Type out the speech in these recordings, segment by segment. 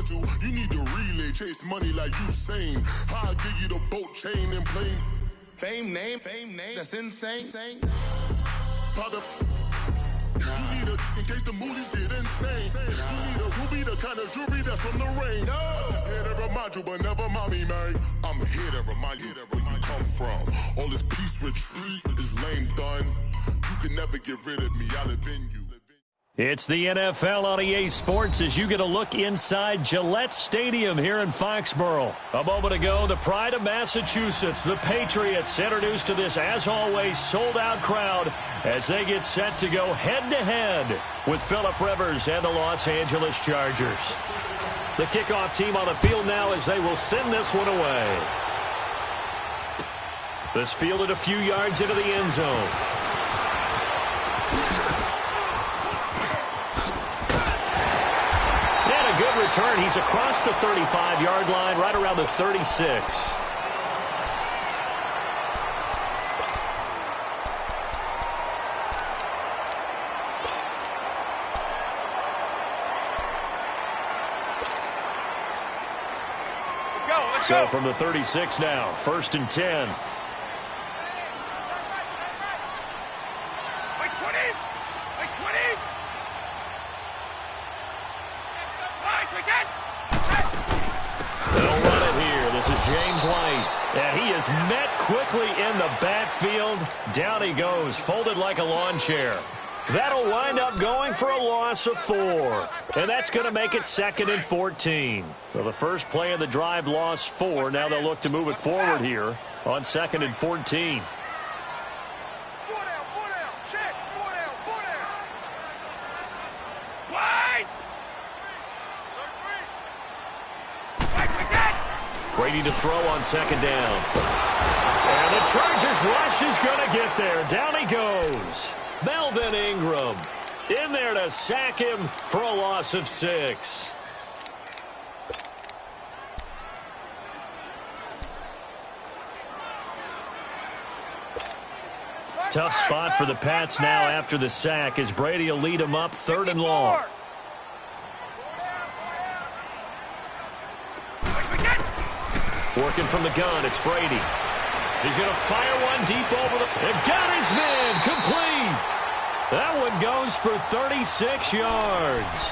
influential. You need to relay, chase money like Usain. I'll give you the boat chain and plane. Fame name, that's insane. Father, you need a, in case the movies get insane. You need a ruby, the kind of jewelry that's from the rain. I'm just here to remind you, but never mind me, man. I'm here to remind you where you come from. All this peace retreat is lame done. You can never get rid of me, I'll have been you. It's the NFL on EA Sports as you get a look inside Gillette Stadium here in Foxborough. A moment ago, the pride of Massachusetts, the Patriots, introduced to this, as always, sold-out crowd as they get set to go head-to-head with Phillip Rivers and the Los Angeles Chargers. The kickoff team on the field now as they will send this one away. This fielded a few yards into the end zone. Good return. He's across the 35-yard line, right around the 36. Let's go. So from the 36 now, 1st and 10. And he is met quickly in the backfield. Down he goes, folded like a lawn chair. That'll wind up going for a loss of 4. And that's going to make it 2nd and 14. Well, the first play of the drive lost 4. Now they'll look to move it forward here on 2nd and 14. Brady to throw on 2nd down. And the Chargers rush is going to get there. Down he goes. Melvin Ingram in there to sack him for a loss of 6. Tough spot for the Pats now after the sack as Brady will lead them up 3rd and long. Working from the gun, it's Brady. He's going to fire one deep over the... And got his man, complete. That one goes for 36 yards.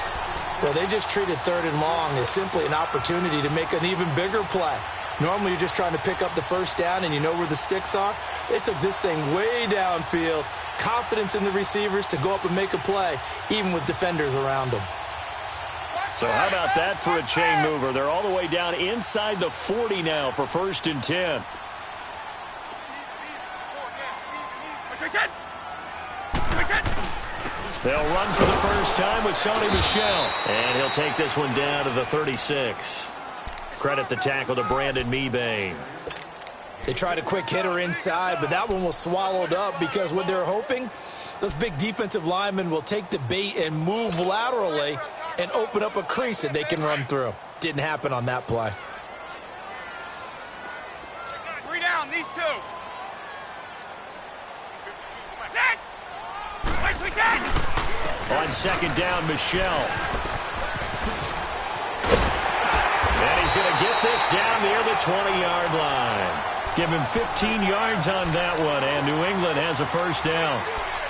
Well, they just treated 3rd and long as simply an opportunity to make an even bigger play. Normally, you're just trying to pick up the 1st down and you know where the sticks are. They took this thing way downfield. Confidence in the receivers to go up and make a play, even with defenders around them. So how about that for a chain mover? They're all the way down inside the 40 now for 1st and 10. They'll run for the first time with Sony Michel. And he'll take this one down to the 36. Credit the tackle to Brandon Mebane. They tried a quick hitter inside, but that one was swallowed up because what they're hoping, those big defensive linemen will take the bait and move laterally and open up a crease that they can run through. Didn't happen on that play. 3 down, these 2. On 2nd down, Michel. And he's going to get this down near the 20-yard line. Give him 15 yards on that one, and New England has a 1st down.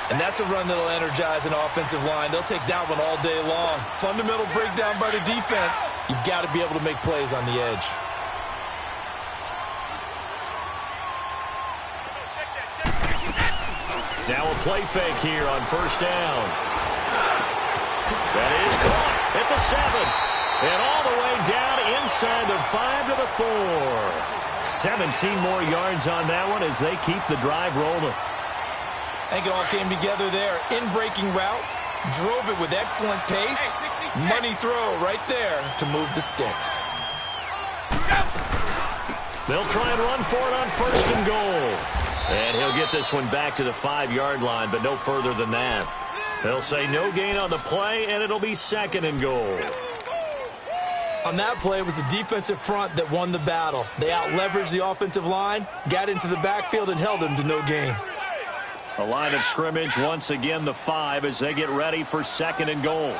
And that's a run that'll energize an offensive line. They'll take that one all day long. Fundamental breakdown by the defense. You've got to be able to make plays on the edge. Now a play fake here on 1st down. That is caught at the 7. And all the way down inside the 5 to the 4. 17 more yards on that one as they keep the drive rolling. I think it all came together there. In-breaking route, drove it with excellent pace. Money throw right there to move the sticks. They'll try and run for it on 1st and goal. And he'll get this one back to the 5-yard line, but no further than that. They'll say no gain on the play, and it'll be 2nd and goal. On that play, it was the defensive front that won the battle. They out-leveraged the offensive line, got into the backfield, and held them to no gain. A line of scrimmage, once again the 5 as they get ready for 2nd and goal.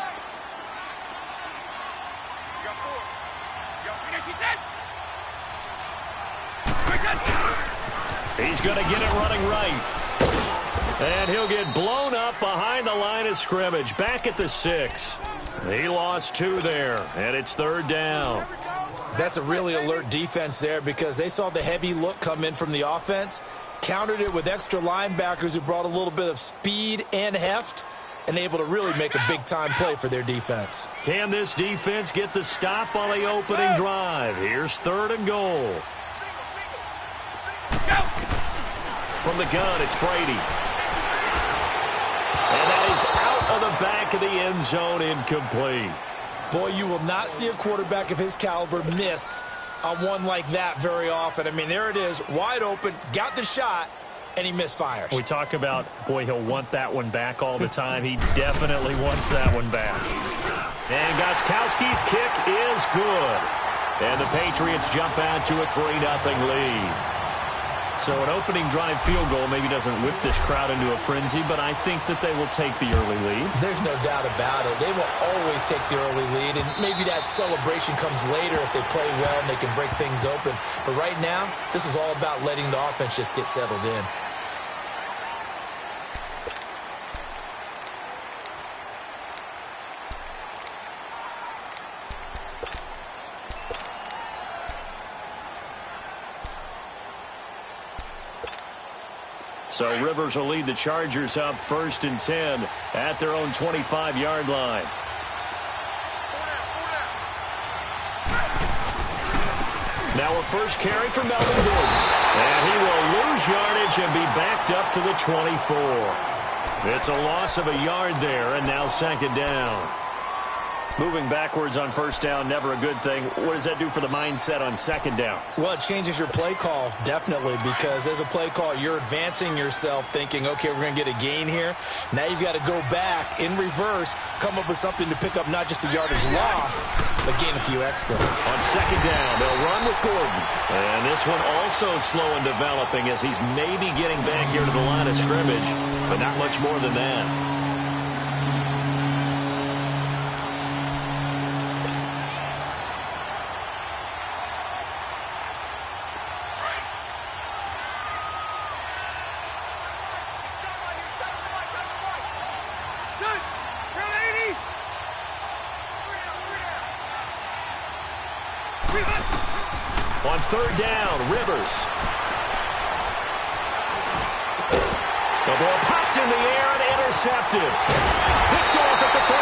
He's going to get it running right. And he'll get blown up behind the line of scrimmage. Back at the 6. He lost 2 there, and it's 3rd down. That's a really alert defense there because they saw the heavy look come in from the offense, countered it with extra linebackers who brought a little bit of speed and heft, and able to really make a big-time play for their defense. Can this defense get the stop on the opening drive? Here's 3rd and goal. From the gun, it's Brady. And that is out of the back of the end zone, incomplete. Boy, you will not see a quarterback of his caliber miss on one like that very often. I mean, there it is, wide open, got the shot, and he misfires. We talk about, boy, he'll want that one back all the time. He definitely wants that one back. And Gostkowski's kick is good. And the Patriots jump out to a 3-0 lead. So an opening drive field goal maybe doesn't whip this crowd into a frenzy, but I think that they will take the early lead. There's no doubt about it. They will always take the early lead, and maybe that celebration comes later if they play well and they can break things open. But right now, this is all about letting the offense just get settled in. So Rivers will lead the Chargers up 1st and 10 at their own 25-yard line. Now a first carry for Melvin Gordon. And he will lose yardage and be backed up to the 24. It's a loss of a yard there, and now 2nd down. Moving backwards on 1st down, never a good thing. What does that do for the mindset on 2nd down? Well, it changes your play call, definitely, because as a play call, you're advancing yourself thinking, okay, we're going to get a gain here. Now you've got to go back in reverse, come up with something to pick up not just the yardage lost, but gain a few extra. On 2nd down, they'll run with Gordon. And this one also slow in developing as he's maybe getting back here to the line of scrimmage, but not much more than that. On 3rd down, Rivers. The ball popped in the air and intercepted. Picked off at the 45.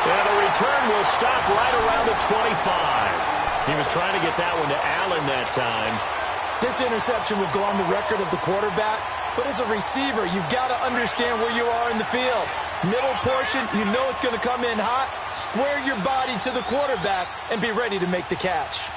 And the return will stop right around the 25. He was trying to get that one to Allen that time. This interception will go on the record of the quarterback, but as a receiver, you've got to understand where you are in the field. Middle portion, you know it's going to come in hot. Square your body to the quarterback and be ready to make the catch.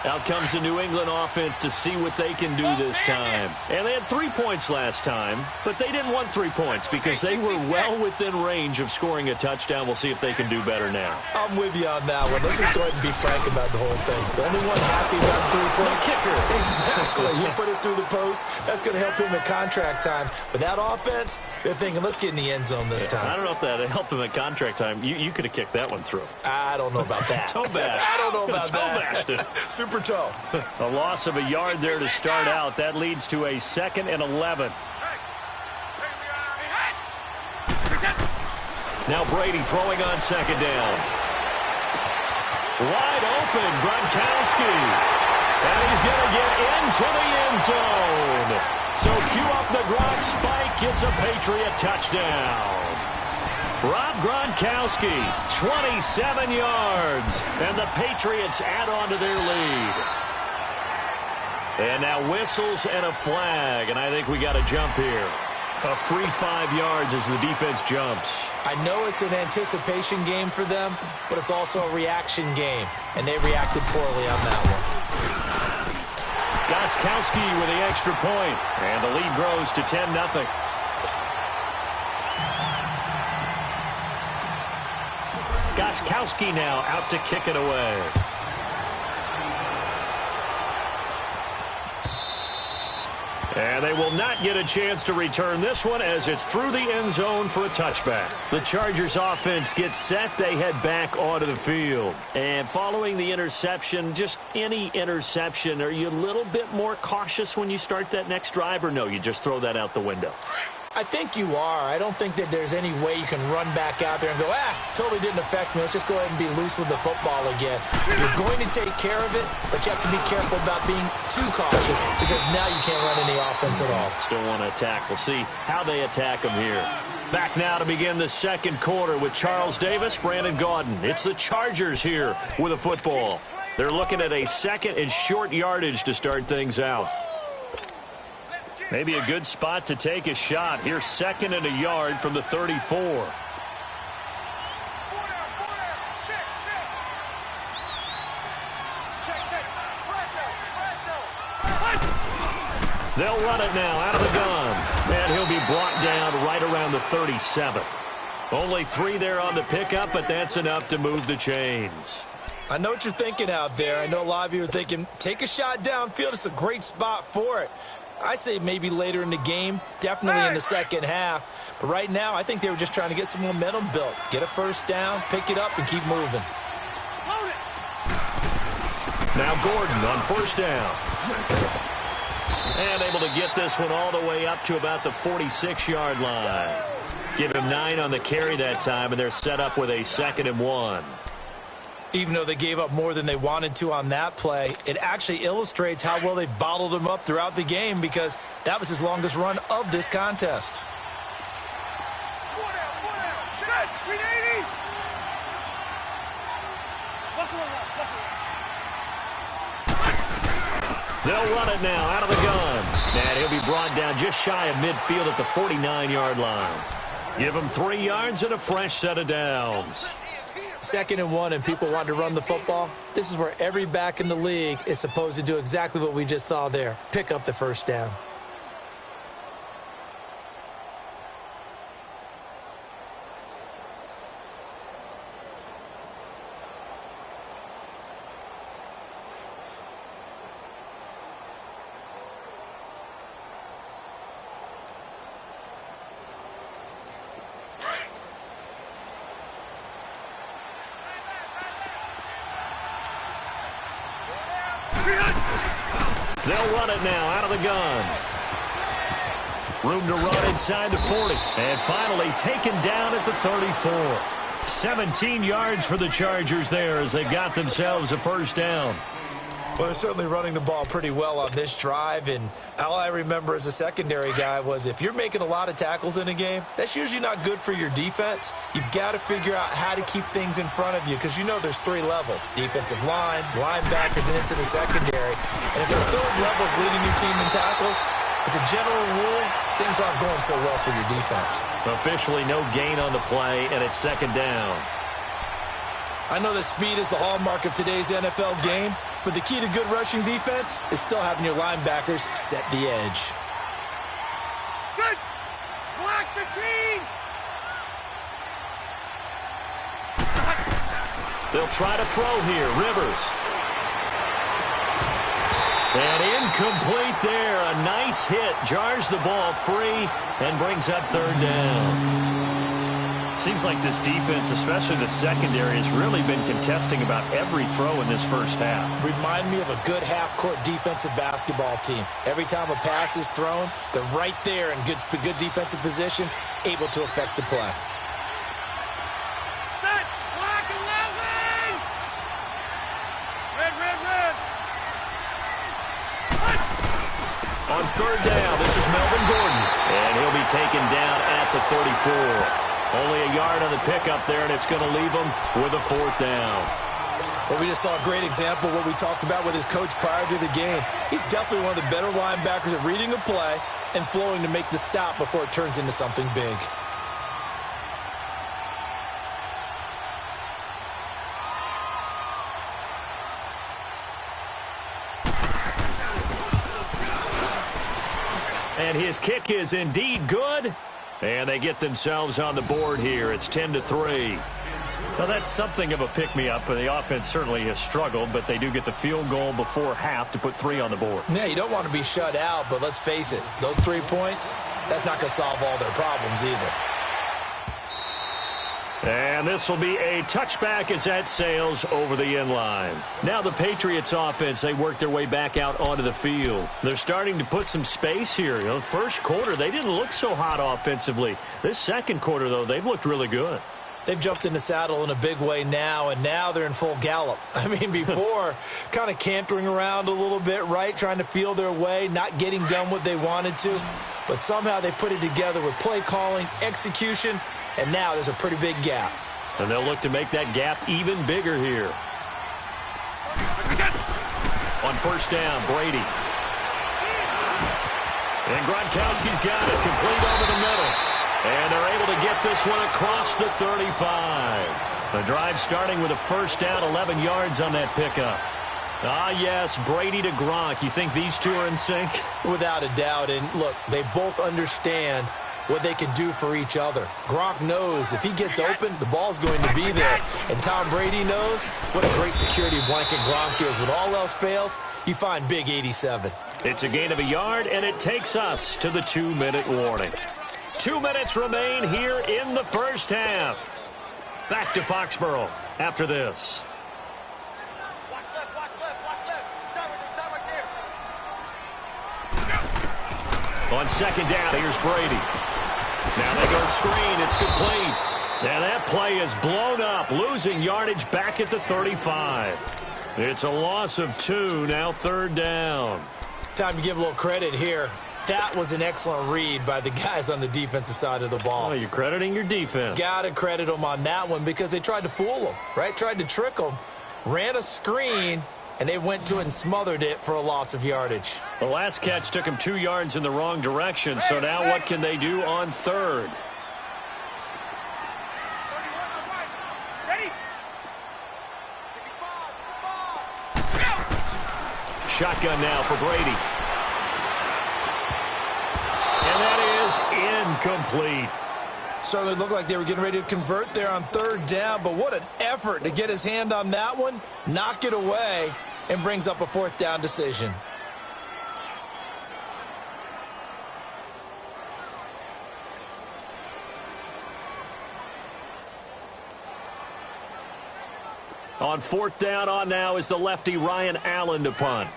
Out comes the New England offense to see what they can do this time. And they had 3 points last time, but they didn't want 3 points because they were well within range of scoring a touchdown. We'll see if they can do better now. I'm with you on that one. Let's just go ahead and be frank about the whole thing. The only one happy about 3-point kicker. Exactly. He put it through the post. That's going to help him at contract time. But that offense, they're thinking, let's get in the end zone this time. I don't know if that helped him at contract time. You could have kicked that one through. I don't know about that. Toe bash. I don't know about that. Toe bashed it. Super toe. A loss of a yard there to start out. That leads to a 2nd and 11. Now Brady throwing on 2nd down. Wide open, Gronkowski. And he's going to get into the end zone. So cue up the Gronk spike. It's a Patriot touchdown. Rob Gronkowski, 27 yards. And the Patriots add on to their lead. And now whistles and a flag. And I think we got a jump here. A free 5 yards as the defense jumps. I know it's an anticipation game for them, but it's also a reaction game. And they reacted poorly on that one. Gostkowski with the extra point. And the lead grows to 10-0. Gostkowski now out to kick it away. And they will not get a chance to return this one as it's through the end zone for a touchback. The Chargers offense gets set. They head back onto the field. And following the interception, just any interception, are you a little bit more cautious when you start that next drive, or no, you just throw that out the window? I think you are. I don't think that there's any way you can run back out there and go, totally didn't affect me. Let's just go ahead and be loose with the football again. You're going to take care of it, but you have to be careful about being too cautious because now you can't run any offense at all. Still want to attack. We'll see how they attack them here. Back now to begin the second quarter with Charles Davis, Brandon Gaudin. It's the Chargers here with a football. They're looking at a second and short yardage to start things out. Maybe a good spot to take a shot. Here's second and a yard from the 34. They'll run it now out of the gun. And he'll be brought down right around the 37. Only 3 there on the pickup, but that's enough to move the chains. I know what you're thinking out there. I know a lot of you are thinking, take a shot downfield. It's a great spot for it. I'd say maybe later in the game, definitely in the second half. But right now, I think they were just trying to get some momentum built. Get a first down, pick it up, and keep moving. Now Gordon on first down. And able to get this one all the way up to about the 46-yard line. Give him 9 on the carry that time, and they're set up with a 2nd and 1. Even though they gave up more than they wanted to on that play, it actually illustrates how well they've bottled them up throughout the game because that was his longest run of this contest. They'll run it now out of the gun. And he'll be brought down just shy of midfield at the 49-yard line. Give him 3 yards and a fresh set of downs. 2nd and 1 and people want to run the football. This is where every back in the league is supposed to do exactly what we just saw there. Pick up the first down. They'll run it now out of the gun. Room to run inside the 40. And finally taken down at the 34. 17 yards for the Chargers there as they got themselves a first down. Well, they're certainly running the ball pretty well on this drive, and all I remember as a secondary guy was if you're making a lot of tackles in a game, that's usually not good for your defense. You've got to figure out how to keep things in front of you because you know there's 3 levels, defensive line, linebackers, and into the secondary. And if the 3rd level is leading your team in tackles, as a general rule, things aren't going so well for your defense. Officially no gain on the play, and it's 2nd down. I know that speed is the hallmark of today's NFL game, but the key to good rushing defense is still having your linebackers set the edge. Good. Block the team. They'll try to throw here. Rivers. And incomplete there. A nice hit. Jars the ball free and brings up 3rd down. Seems like this defense, especially the secondary, has really been contesting about every throw in this first half. Remind me of a good half-court defensive basketball team. Every time a pass is thrown, they're right there in good defensive position, able to affect the play. Set. Block 11. Red. On 3rd down, this is Melvin Gordon. And he'll be taken down at the 34. Only a yard on the pickup there, and it's going to leave him with a 4th down. Well, we just saw a great example of what we talked about with his coach prior to the game. He's definitely one of the better linebackers at reading a play and flowing to make the stop before it turns into something big. And his kick is indeed good. And they get themselves on the board here. It's 10-3. Well, that's something of a pick-me-up. The offense certainly has struggled, but they do get the field goal before half to put 3 on the board. Yeah, you don't want to be shut out, but let's face it, those 3 points, that's not going to solve all their problems either. And this will be a touchback as that sails over the end line. Now the Patriots offense, they work their way back out onto the field. They're starting to put some space here. You know, first quarter, they didn't look so hot offensively. This second quarter, though, they've looked really good. They've jumped in the saddle in a big way now, and now they're in full gallop. I mean, before, kind of cantering around a little bit, right, trying to feel their way, not getting done what they wanted to. But somehow they put it together with play calling, execution, and now there's a pretty big gap. And they'll look to make that gap even bigger here. On first down, Brady. And Gronkowski's got it, complete over the middle. And they're able to get this one across the 35. The drive starting with a first down, 11 yards on that pickup. Ah, yes, Brady to Gronk. You think these two are in sync? Without a doubt. And, look, they both understand what they can do for each other. Gronk knows if he gets open, the ball's going to be there. And Tom Brady knows what a great security blanket Gronk is. When all else fails, you find big 87. It's a gain of a yard, and it takes us to the 2-minute warning. 2 minutes remain here in the first half. Back to Foxborough after this. Watch left, watch left, watch left. Start right there. On second down, here's Brady. Now they go screen. It's complete. And that play is blown up, losing yardage back at the 35. It's a loss of 2, now third down. Time to give a little credit here. That was an excellent read by the guys on the defensive side of the ball. Oh, you're crediting your defense. Got to credit them on that one because they tried to fool them, right? Tried to trick them, ran a screen, and they went to it and smothered it for a loss of yardage. The last catch took them 2 yards in the wrong direction, so now what can they do on third? 31 on right. Ready? 65. Shotgun now for Brady. And that is incomplete. Certainly looked like they were getting ready to convert there on third down, but what an effort to get his hand on that one, knock it away, and brings up a fourth down decision. On fourth down on now is the lefty Ryan Allen to punt.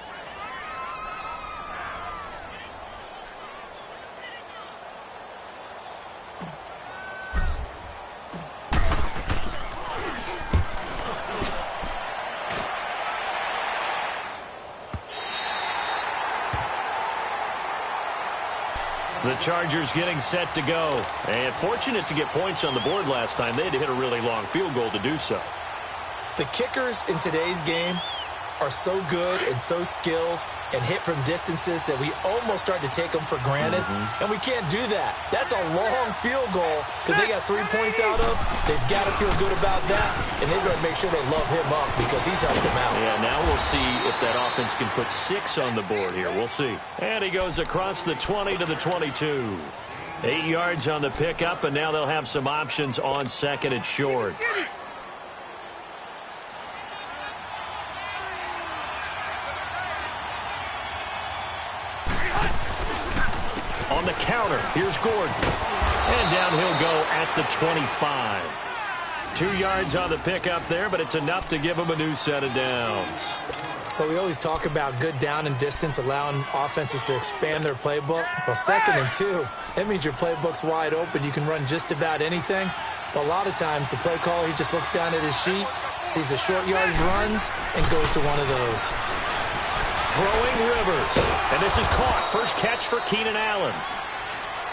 The Chargers getting set to go. And fortunate to get points on the board last time. They had to hit a really long field goal to do so. The kickers in today's game are so good and so skilled and hit from distances that we almost start to take them for granted. And we can't do that. That's a long field goal that they got 3 points out of. They've got to feel good about that, and they've got to make sure they love him up because he's helped them out. Yeah, now we'll see if that offense can put 6 on the board here. We'll see. And he goes across the 20 to the 22. 8 yards on the pickup, and now they'll have some options on second and short. On the counter, here's Gordon. And down he'll go at the 25. 2 yards on the pickup there, but it's enough to give him a new set of downs. But we always talk about good down and distance, allowing offenses to expand their playbook. Well, second and 2, that means your playbook's wide open. You can run just about anything. But a lot of times, the play caller, he just looks down at his sheet, sees the short yardage runs, and goes to one of those. Throwing Rivers. And this is caught. First catch for Keenan Allen.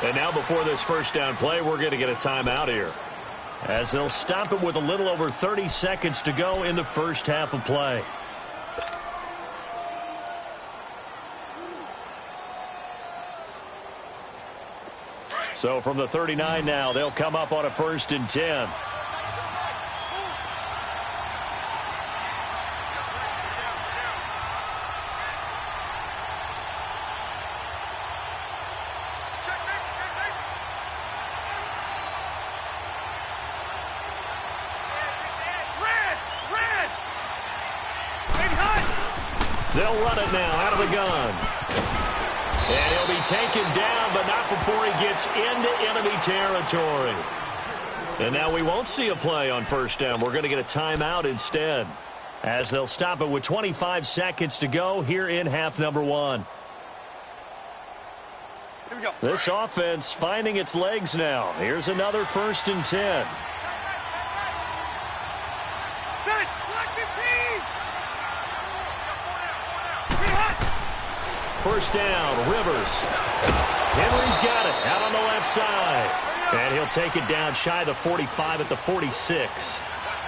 And now before this first down play, we're going to get a timeout here, as they'll stop it with a little over 30 seconds to go in the first half of play. So from the 39 now, they'll come up on a 1st and 10. They'll run it now out of the gun. And he'll be taken down, but not before he gets into enemy territory. And now we won't see a play on first down. We're going to get a timeout instead, as they'll stop it with 25 seconds to go here in half number one. Here we go. This offense finding its legs now. Here's another 1st and 10. First down, Rivers. Henry's got it out on the left side. And he'll take it down shy of the 45 at the 46.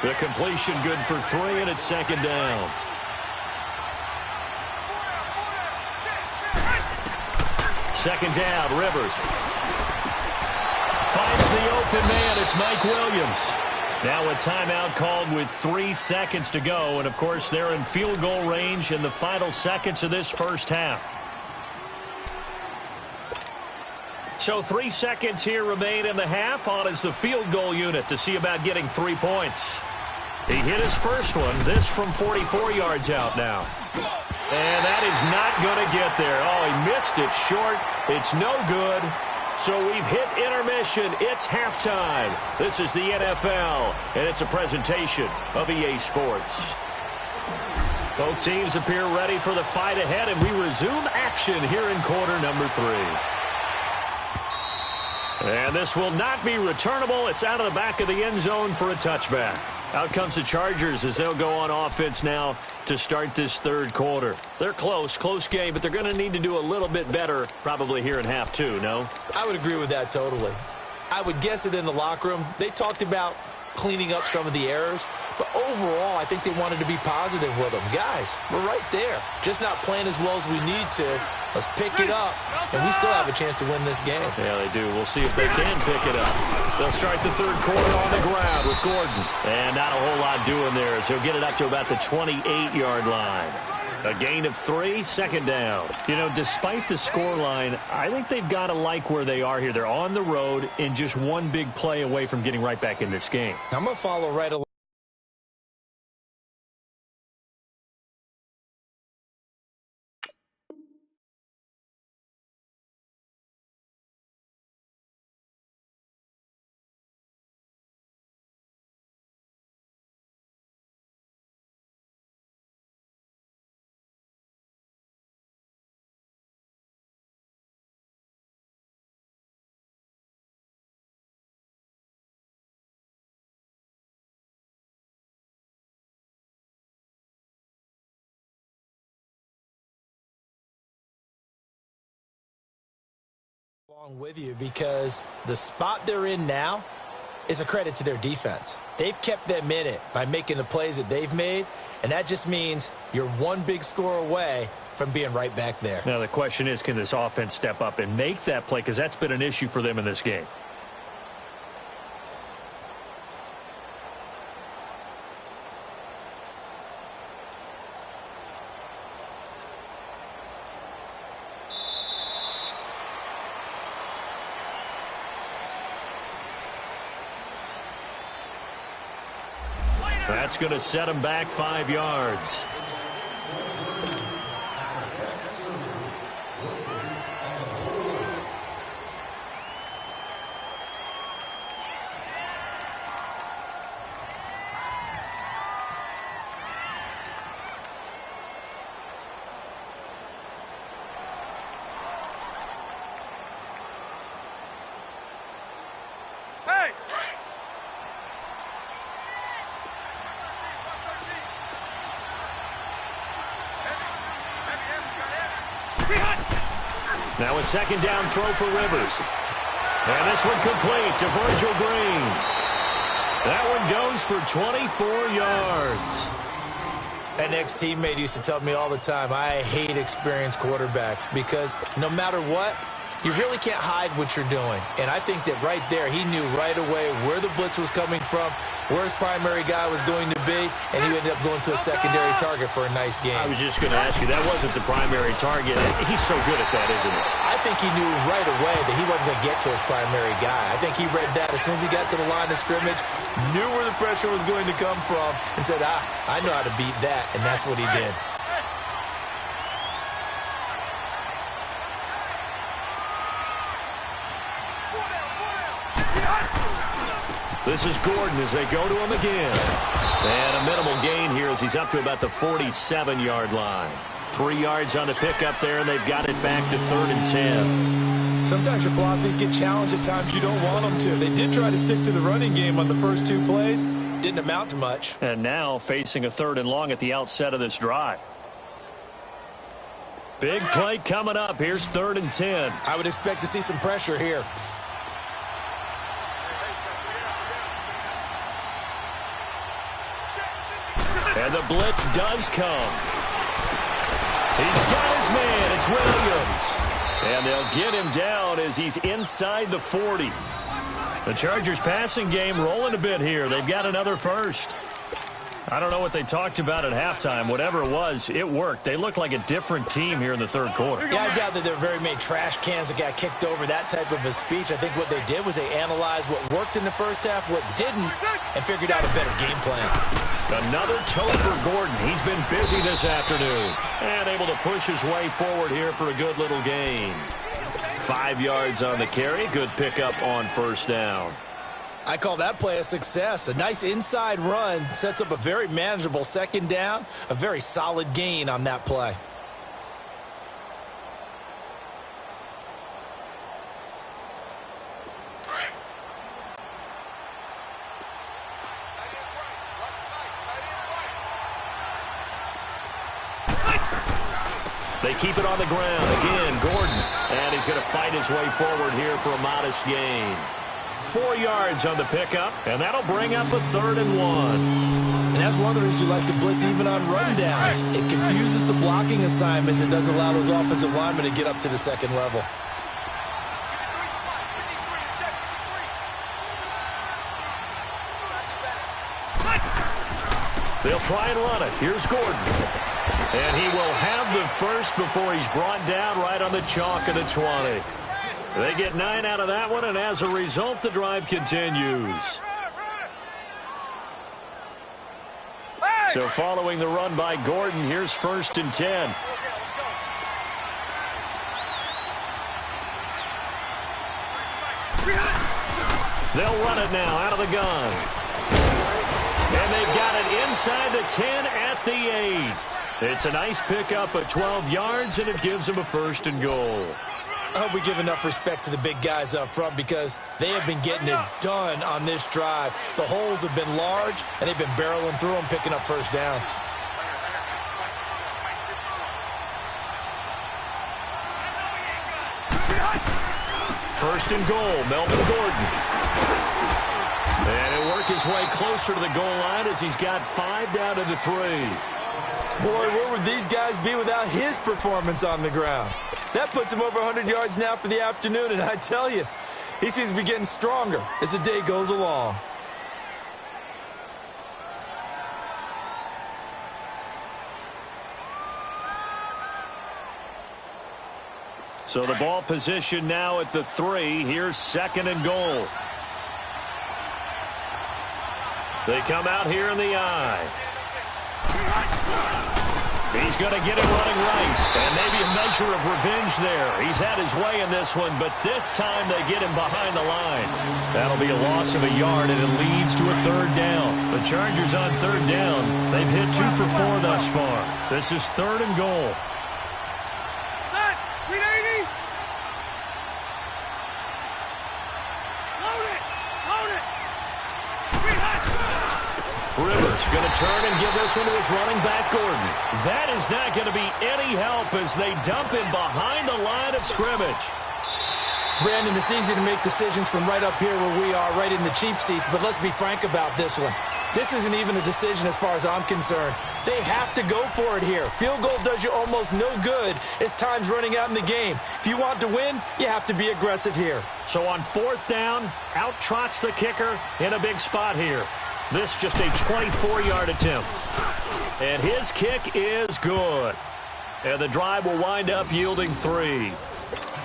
The completion good for 3, and it's 2nd down. Second down, Rivers. Finds the open man. It's Mike Williams. Now a timeout called with 3 seconds to go. And, of course, they're in field goal range in the final seconds of this first half. So 3 seconds here remain in the half. On is the field goal unit to see about getting 3 points. He hit his first one. This from 44 yards out now. And that is not going to get there. Oh, he missed it short. It's no good. So we've hit intermission. It's halftime. This is the NFL, and it's a presentation of EA Sports. Both teams appear ready for the fight ahead, and we resume action here in quarter number 3. And this will not be returnable. It's out of the back of the end zone for a touchback. Out comes the Chargers as they'll go on offense now to start this third quarter. They're close game, but they're going to need to do a little bit better probably here in half 2, no? I would agree with that totally. I would guess it in the locker room. They talked about cleaning up some of the errors, but overall, I think they wanted to be positive with them. Guys, we're right there. Just not playing as well as we need to. Let's pick it up, and we still have a chance to win this game. Yeah, they do. We'll see if they can pick it up. They'll start the third quarter on the ground with Gordon. And not a whole lot doing there as he'll get it up to about the 28-yard line. A gain of 3, 2nd down. You know, despite the scoreline, I think they've got to like where they are here. They're on the road and just one big play away from getting right back in this game. I'm going to follow right along. Along with you because the spot they're in now is a credit to their defense. They've kept them in it by making the plays that they've made, and that just means you're one big score away from being right back there. Now the question is, can this offense step up and make that play, because that's been an issue for them in this game. That's going to set him back 5 yards. Now a second down throw for Rivers. And this one complete to Virgil Green. That one goes for 24 yards. An ex-teammate used to tell me all the time, I hate experienced quarterbacks because no matter what, you really can't hide what you're doing. And I think that right there, he knew right away where the blitz was coming from, where his primary guy was going to be, and he ended up going to a secondary target for a nice game. I was just going to ask you, that wasn't the primary target. He's so good at that, isn't he? I think he knew right away that he wasn't going to get to his primary guy. I think he read that as soon as he got to the line of scrimmage, knew where the pressure was going to come from, and said, I know how to beat that, and that's what he did. This is Gordon as they go to him again. And a minimal gain here as he's up to about the 47-yard line. 3 yards on the pickup there, and they've got it back to 3rd and 10. Sometimes your philosophies get challenged at times you don't want them to. They did try to stick to the running game on the first 2 plays. Didn't amount to much. And now facing a 3rd and long at the outset of this drive. Big play coming up. Here's 3rd and 10. I would expect to see some pressure here. And the blitz does come. He's got his man. It's Williams. And they'll get him down as he's inside the 40. The Chargers passing game rolling a bit here. They've got another first. I don't know what they talked about at halftime. Whatever it was, it worked. They look like a different team here in the 3rd quarter. Yeah, I doubt that there were very many trash cans that got kicked over, that type of a speech. I think what they did was they analyzed what worked in the first half, what didn't, and figured out a better game plan. Another toe for Gordon. He's been busy this afternoon. And able to push his way forward here for a good little gain. 5 yards on the carry. Good pickup on 1st down. I call that play a success. A nice inside run sets up a very manageable 2nd down. A very solid gain on that play. They keep it on the ground. Again, Gordon. And he's going to fight his way forward here for a modest gain. 4 yards on the pickup, and that'll bring up a 3rd and 1. And that's one of the reasons you like to blitz even on rundowns. It confuses the blocking assignments and doesn't allow those offensive linemen to get up to the 2nd level. They'll try and run it. Here's Gordon. And he will have the first before he's brought down right on the chalk of the 20. They get 9 out of that one, and as a result, the drive continues. So following the run by Gordon, here's 1st and 10. They'll run it now out of the gun. And they've got it inside the 10 at the 8. It's a nice pickup at 12 yards, and it gives them a 1st and goal. I hope we give enough respect to the big guys up front because they have been getting it done on this drive. The holes have been large, and they've been barreling through them, picking up 1st downs. First and goal, Melvin Gordon. And he'll work his way closer to the goal line as he's got 5 down to the 3. Boy, where would these guys be without his performance on the ground? That puts him over 100 yards now for the afternoon, and I tell you, he seems to be getting stronger as the day goes along. So the ball position now at the 3. Here's 2nd and goal. They come out here in the eye. He's going to get him running right. And maybe a measure of revenge there. He's had his way in this one, but this time they get him behind the line. That'll be a loss of a yard, and it leads to a 3rd down. The Chargers on 3rd down. They've hit 2 for 4 thus far. This is 3rd and goal. Rivers going to turn and give this one to his running back, Gordon. That is not going to be any help as they dump him behind the line of scrimmage. Brandon, it's easy to make decisions from right up here where we are, right in the cheap seats, but let's be frank about this one. This isn't even a decision as far as I'm concerned. They have to go for it here. Field goal does you almost no good as time's running out in the game. If you want to win, you have to be aggressive here. So on 4th down, out trots the kicker in a big spot here. This just a 24-yard attempt. And his kick is good. And the drive will wind up yielding 3.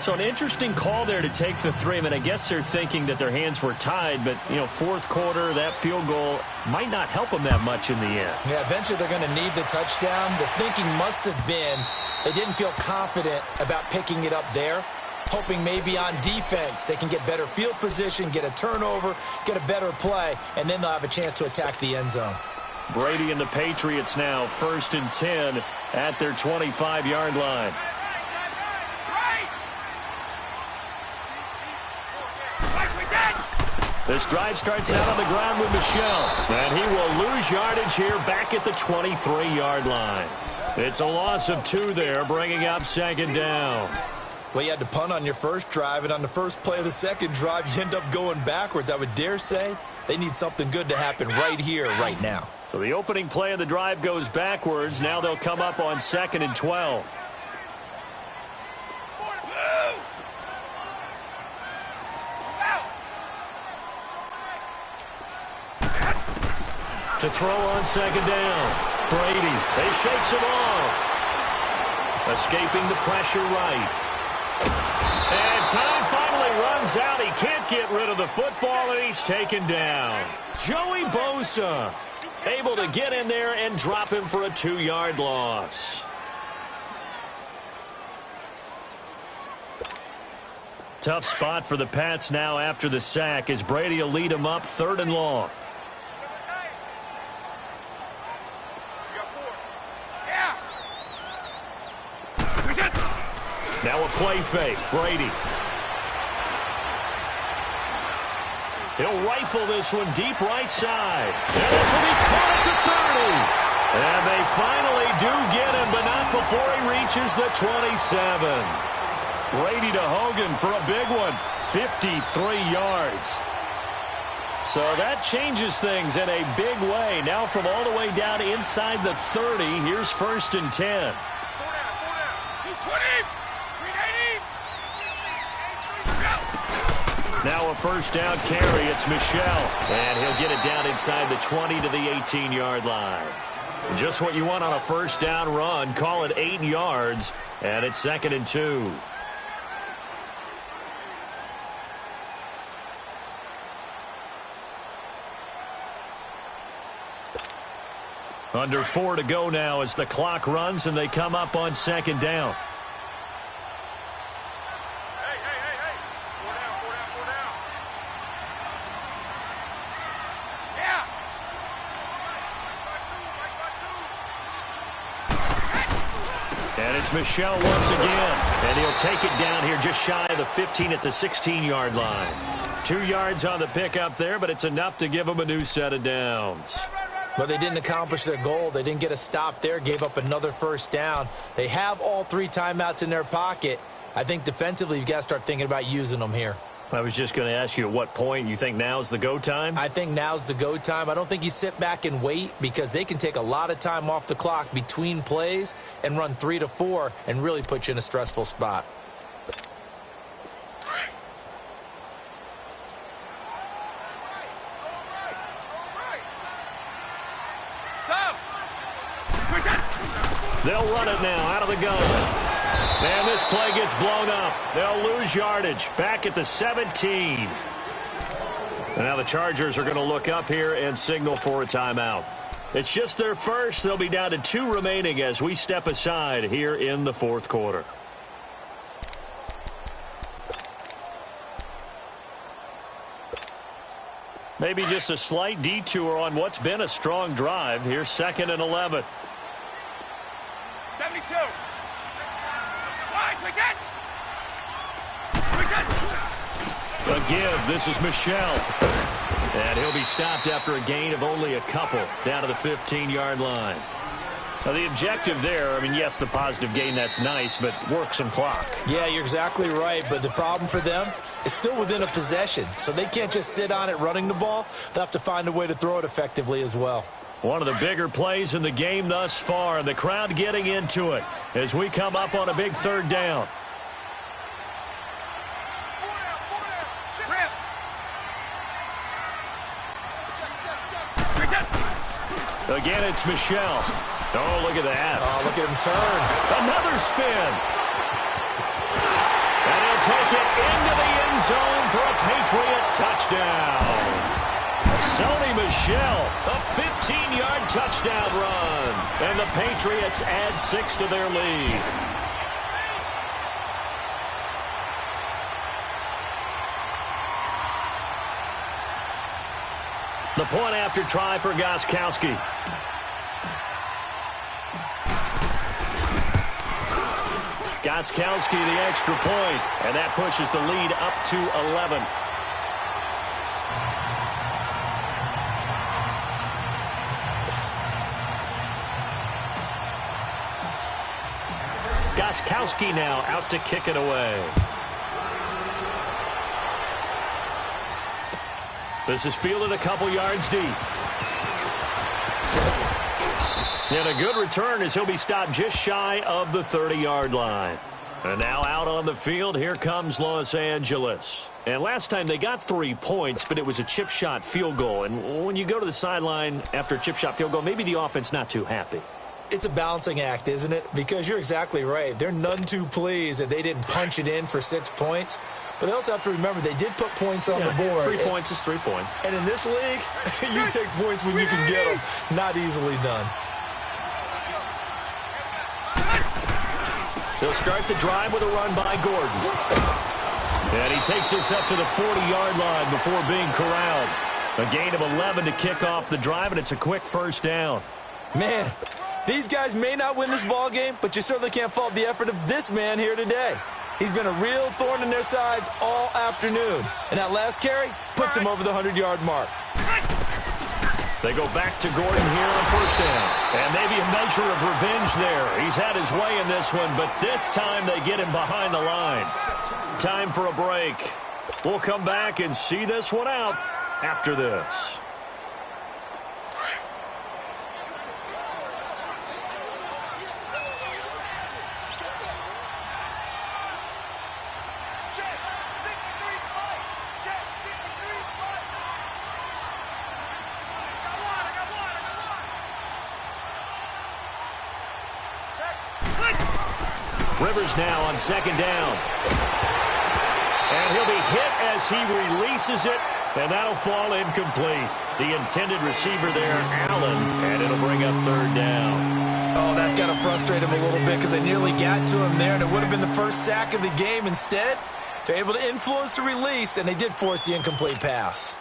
So an interesting call there to take the 3. I mean, I guess they're thinking that their hands were tied, but, you know, 4th quarter, that field goal might not help them that much in the end. Yeah, eventually they're going to need the touchdown. The thinking must have been they didn't feel confident about picking it up there. hoping maybe on defense they can get better field position, get a turnover, get a better play, and then they'll have a chance to attack the end zone. Brady and the Patriots now 1st and 10 at their 25-yard line. This drive starts out on the ground with Michel, and he will lose yardage here back at the 23-yard line. It's a loss of 2 there, bringing up 2nd down. Well, you had to punt on your first drive, and on the first play of the second drive, you end up going backwards. I would dare say they need something good to happen right here, right now. So the opening play of the drive goes backwards. Now they'll come up on 2nd and 12. To throw on 2nd down. Brady, they shakes him off. Escaping the pressure right. And time finally runs out. He can't get rid of the football, and he's taken down. Joey Bosa able to get in there and drop him for a 2-yard loss. Tough spot for the Pats now after the sack as Brady will lead them up 3rd and long. Now a play fake. Brady. He'll rifle this one deep right side. And this will be caught at the 30. And they finally do get him, but not before he reaches the 27. Brady to Hogan for a big one. 53 yards. So that changes things in a big way. Now from all the way down inside the 30, here's 1st and 10. Now a 1st down carry. It's Michel. And he'll get it down inside the 20 to the 18-yard line. Just what you want on a 1st down run. Call it 8 yards. And it's 2nd and 2. Under 4 to go now as the clock runs and they come up on 2nd down. And it's Michel once again. And he'll take it down here just shy of the 15 at the 16-yard line. 2 yards on the pickup there, but it's enough to give them a new set of downs. But they didn't accomplish their goal. They didn't get a stop there, gave up another 1st down. They have all 3 timeouts in their pocket. I think defensively you've got to start thinking about using them here. I was just going to ask you at what point you think now's the go time? I think now's the go time. I don't think you sit back and wait because they can take a lot of time off the clock between plays and run 3 to 4 and really put you in a stressful spot. They'll run it now out of the gun. And this play gets blown up. They'll lose yardage back at the 17. And now the Chargers are going to look up here and signal for a timeout. It's just their first. They'll be down to 2 remaining as we step aside here in the 4th quarter. Maybe just a slight detour on what's been a strong drive. Here's 2nd and 11. 72. A give. This is Michel. And he'll be stopped after a gain of only a couple down to the 15-yard line. Now, the objective there, I mean, yes, the positive gain, that's nice, but work some clock. Yeah, you're exactly right. But the problem for them is still within a possession. So they can't just sit on it running the ball. They'll have to find a way to throw it effectively as well. One of the bigger plays in the game thus far, and the crowd getting into it as we come up on a big 3rd down. Again, it's Michel. Oh, look at that. Oh, look at him turn. Another spin. And he'll take it into the end zone for a Patriot touchdown. Sony Michel, a 15-yard touchdown run. And the Patriots add 6 to their lead. The point after try for Gostkowski. Gostkowski the extra point, and that pushes the lead up to 11. Gostkowski now out to kick it away. This is fielded a couple yards deep. And a good return as he'll be stopped just shy of the 30-yard line. And now out on the field, here comes Los Angeles. And last time they got 3 points, but it was a chip shot field goal. And when you go to the sideline after a chip shot field goal, maybe the offense not too happy. It's a balancing act, isn't it? Because you're exactly right. They're none too pleased that they didn't punch it in for 6 points. But they also have to remember they did put points on the board. 3 points is 3 points. And in this league, you take points when you can get them. Not easily done. They'll start the drive with a run by Gordon. And he takes this up to the 40-yard line before being corralled. A gain of 11 to kick off the drive, and it's a quick first down. Man, these guys may not win this ball game, but you certainly can't fault the effort of this man here today. He's been a real thorn in their sides all afternoon. And that last carry puts him over the 100-yard mark. They go back to Gordon here on first down. And maybe a measure of revenge there. He's had his way in this one, but this time they get him behind the line. Time for a break. We'll come back and see this one out after this. Rivers now on second down. And he'll be hit as he releases it, and that'll fall incomplete. The intended receiver there, Allen, and it'll bring up third down. Oh, that's got to frustrate him a little bit because they nearly got to him there, and it would have been the first sack of the game. Instead, they're able to influence the release, and they did force the incomplete pass.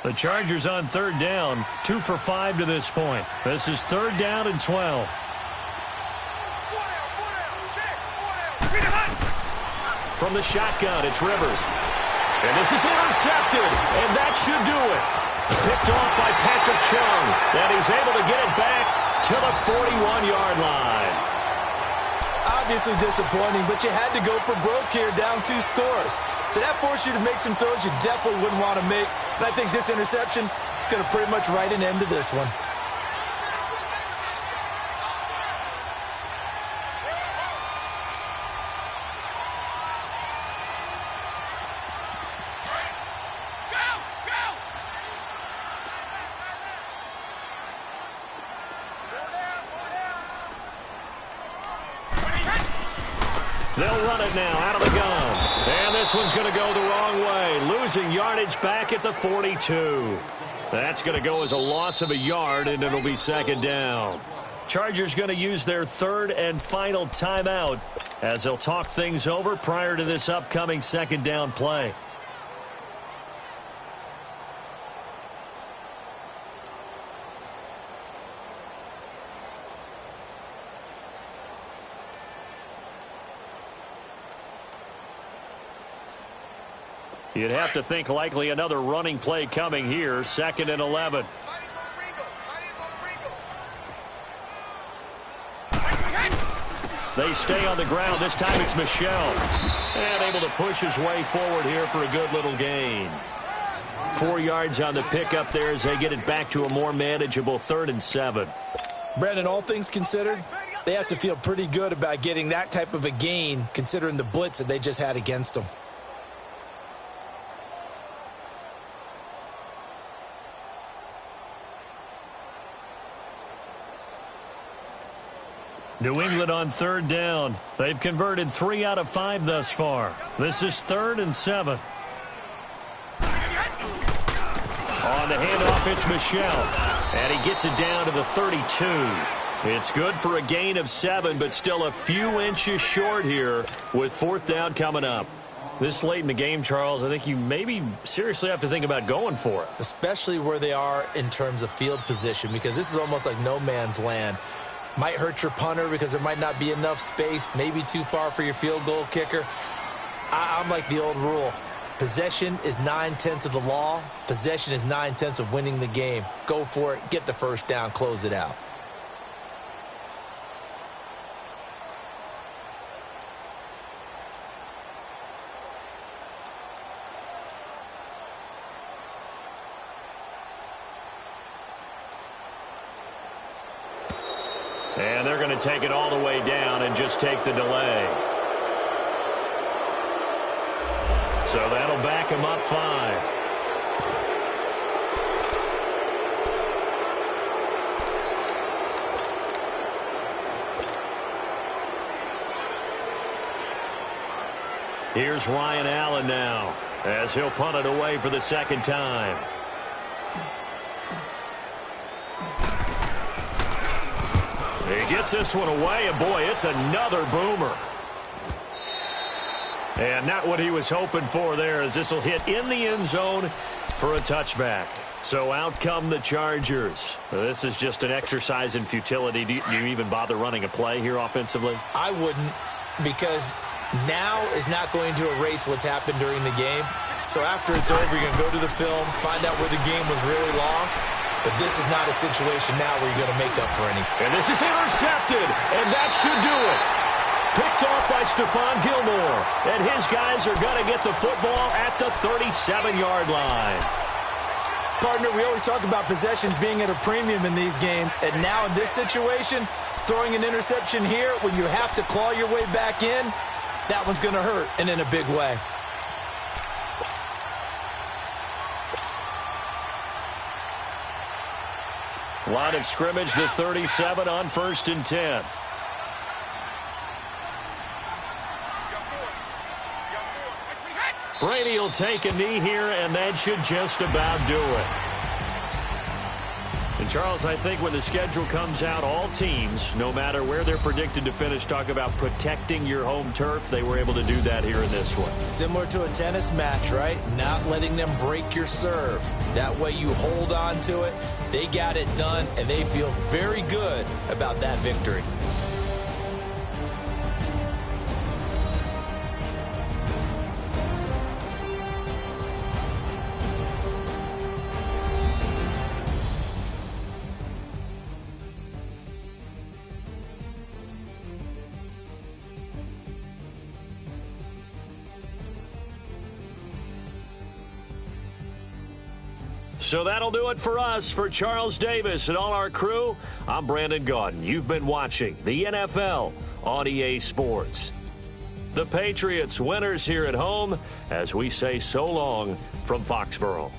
The Chargers on third down, 2 for 5 to this point. This is third down and 12. From the shotgun, it's Rivers. And this is intercepted, and that should do it. Picked off by Patrick Chung, and he's able to get it back to the 41-yard line. Obviously disappointing, but you had to go for broke here, down 2 scores. So that forced you to make some throws you definitely wouldn't want to make. And I think this interception is going to pretty much write an end to this one. They'll run it now out of the gun. And this one's going to go the wrong way. Losing yardage back at the 42. That's going to go as a loss of a yard, and it'll be second down. Chargers going to use their third and final timeout as they'll talk things over prior to this upcoming second down play. You'd have to think likely another running play coming here, 2nd and 11. They stay on the ground. This time it's Michel. And able to push his way forward here for a good little gain. 4 yards on the pickup there as they get it back to a more manageable 3rd and 7. Brandon, all things considered, they have to feel pretty good about getting that type of a gain considering the blitz that they just had against them. New England on third down. They've converted 3 out of 5 thus far. This is 3rd and 7. On the handoff, it's Michel. And he gets it down to the 32. It's good for a gain of 7, but still a few inches short here with 4th down coming up. This late in the game, Charles, I think you maybe seriously have to think about going for it. Especially where they are in terms of field position, because this is almost like no man's land. Might hurt your punter because there might not be enough space, maybe too far for your field goal kicker. I'm like the old rule. Possession is 9/10 of the law. Possession is 9/10 of winning the game. Go for it. Get the first down. Close it out. And they're going to take it all the way down and just take the delay. So that'll back him up 5. Here's Ryan Allen now as he'll punt it away for the 2nd time. He gets this one away, and boy, it's another boomer. And not what he was hoping for there, as this will hit in the end zone for a touchback. So out come the Chargers. This is just an exercise in futility. Do you even bother running a play here offensively? I wouldn't, because now is not going to erase what's happened during the game. So after it's over, you're going to go to the film, find out where the game was really lost. But this is not a situation now where you're going to make up for any. And this is intercepted, and that should do it. Picked off by Stephon Gilmore. And his guys are going to get the football at the 37-yard line. Partner, we always talk about possessions being at a premium in these games. And now in this situation, throwing an interception here when you have to claw your way back in, that one's going to hurt, and in a big way. Line of scrimmage, the 37 on 1st and 10. Brady will take a knee here, and that should just about do it. And, Charles, I think when the schedule comes out, all teams, no matter where they're predicted to finish, talk about protecting your home turf. They were able to do that here in this one. Similar to a tennis match, right? Not letting them break your serve. That way you hold on to it. They got it done, and they feel very good about that victory. So that'll do it for us. For Charles Davis and all our crew, I'm Brandon Gaudin. You've been watching the NFL on EA Sports. The Patriots winners here at home as we say so long from Foxborough.